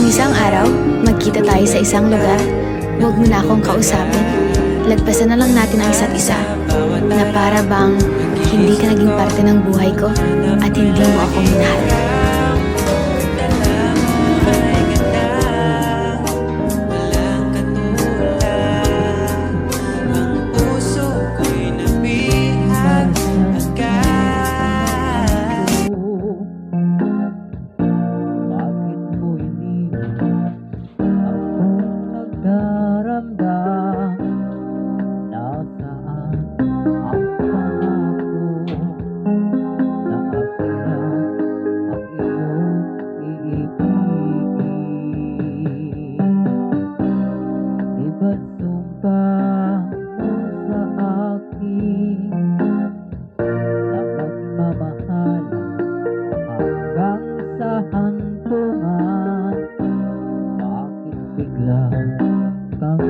Kung isang araw, magkita tayo sa isang lugar, huwag mo na akong kausapin. Lagpasan na lang natin ang isa't isa, na para bang hindi ka naging parte ng buhay ko at hindi mo ako minahal. Bakit mo iniwan akong nagdaramdam? Nasaan ang pangako na akin na ang iyong iibigin? Di ba't sumpa mo sa akin na magmamahal hanggang sa hantungan? Bakit bigla kang